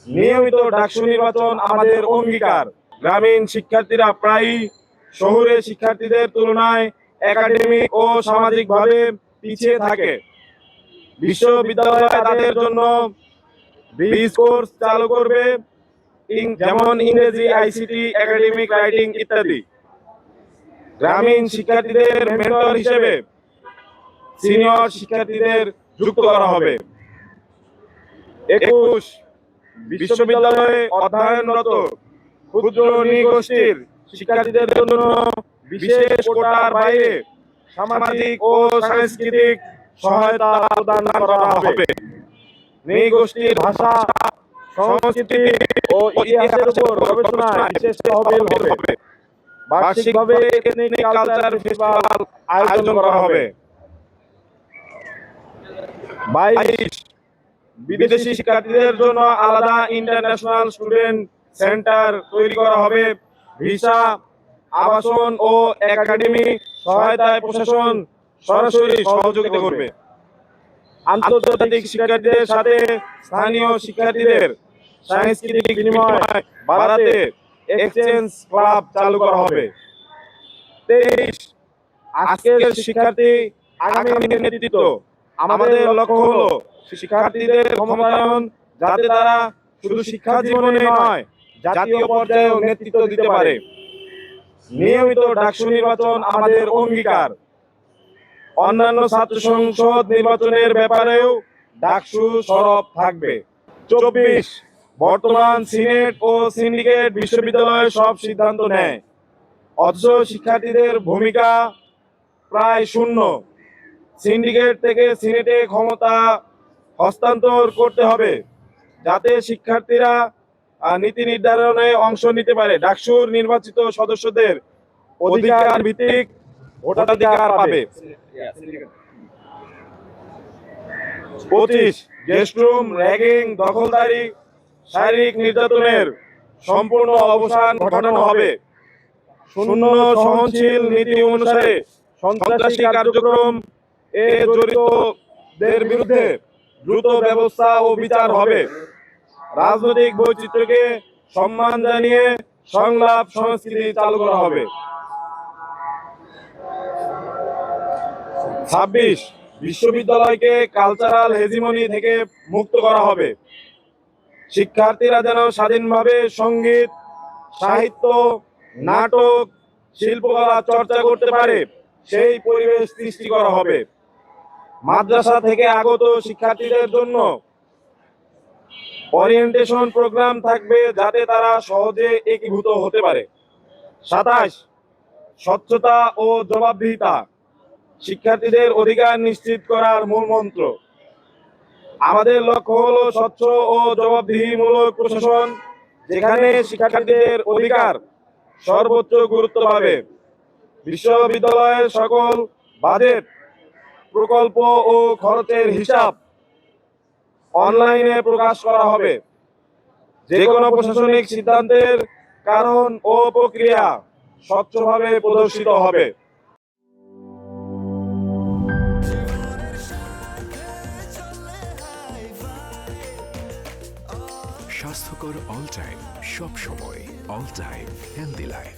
নিয়মিত ডাকসু নির্বাচন আমাদের অঙ্গীকার। গ্রামীণ শিক্ষার্থীরা প্রায়ই শহুরে শিক্ষার্থীদের তুলনায় একাডেমিক ও সামাজিকভাবে পিছিয়ে থাকে। বিশ্ববিদ্যালয় তাদের জন্য ব্রিজ কোর্স চালু করবে, যেমন ইংরেজি, আইসিটি, একাডেমিক রাইটিং ইত্যাদি। গ্রামীণ শিক্ষার্থীদের মেন্টর হিসেবে সিনিয়র শিক্ষার্থীদের যুক্ত করা হবে। 21 বিশ্ববিদ্যালয়ে অধ্যয়নরত ক্ষুদ্র নৃগোষ্ঠীর শিক্ষার্থীদের জন্য বিশেষ কোটার বাইরে সামাজিক ও সাংস্কৃতিক সহায়তা প্রদান করা হবে। নৃগোষ্ঠীর ভাষা, সংস্কৃতি ও ইতিহাসের উপর গবেষণায় বিশেষ তহবিল হবে। বার্ষিকভাবে এথনিক কালচার ফেস্টিভ্যাল আয়োজন করা হবে। 22 বিদেশি শিক্ষার্থীদের জন্য আলাদা ইন্টারন্যাশনাল স্টুডেন্ট সেন্টার তৈরি করা হবে। ভিসা, আবাসন ও একাডেমিক সহায়তায় প্রশাসন সরাসরি সহযোগিতা করবে। আন্তর্জাতিক শিক্ষার্থীদের সাথে স্থানীয় শিক্ষার্থীদের সাংস্কৃতিক বিনিময় বাড়াতে এক্সচেঞ্জ ক্লাব চালু করা হবে। 23 আজকের শিক্ষার্থী আগামী নেতৃত্ব। আমাদের লক্ষ্য হলো শিক্ষার্থীদের ক্ষমতায়ন, যাতে তারা শুধু শিক্ষা জীবনে নয়, জাতীয় পর্যায়েও নেতৃত্ব দিতে পারে। নিয়মিত ডাকসু নির্বাচন আমাদের অঙ্গীকার। অন্যান্য ছাত্র সংসদ নির্বাচনের ব্যাপারেও ডাকসু সরব থাকবে। 24 বর্তমান সিনেট ও সিন্ডিকেট বিশ্ববিদ্যালয়ে সব সিদ্ধান্ত নেয়, অথচ শিক্ষার্থীদের ভূমিকা প্রায় শূন্য। সিন্ডিকেট থেকে সিনেটে ক্ষমতা হস্তান্তর করতে হবে, যাতে শিক্ষার্থীরা নীতি নির্ধারণে অংশ নিতে পারে। ডাকসুর নির্বাচিত সদস্যদের অধিকার ভিত্তিক ভোটাধিকার পাবে। 25 গেস্টরুম, র্যাগিং, দখলদারি, শারীরিক নির্যাতনের সম্পূর্ণ অবসান ঘটানো হবে। শূন্য সহনশীল নীতি অনুসারে সন্ত্রাসী কার্যক্রম এ জড়িতদের বিরুদ্ধে দ্রুত ব্যবস্থা ও বিচার হবে। রাজনৈতিক বৈচিত্র্যকে সম্মান জানিয়ে সংলাপ সংস্কৃতি চালু করা হবে। 26 বিশ্ববিদ্যালয়কে কালচারাল হেজিমনি থেকে মুক্ত করা হবে। শিক্ষার্থীরা যেন স্বাধীনভাবে সঙ্গীত, সাহিত্য, নাটক, শিল্পকলা চর্চা করতে পারে, সেই পরিবেশ সৃষ্টি করা হবে। মাদ্রাসা থেকে আগত শিক্ষার্থীদের জন্য ওরিয়েন্টেশন প্রোগ্রাম থাকবে, যাতে তারা সহজে একীভূত হতে পারে। 27 স্বচ্ছতা ও জবাবদিহিতা শিক্ষার্থীদের অধিকার নিশ্চিত করার মূল মন্ত্র। আমাদের লক্ষ্য হলো স্বচ্ছ ও জবাবদিহিমূলক প্রশাসন, যেখানে শিক্ষার্থীদের অধিকার সর্বোচ্চ গুরুত্ব পাবে। বিশ্ববিদ্যালয়ের সকল বাজেট, প্রকল্প ও খরচের হিসাব অনলাইনে প্রকাশ করা হবে। যে কোনো প্রশাসনিক সিদ্ধান্তের কারণ ও প্রক্রিয়া স্বচ্ছভাবে প্রদর্শিত হবে। স্বাস্থ্যকর অল টাইম, সব সময় অল টাইম হেলদি লাইফ।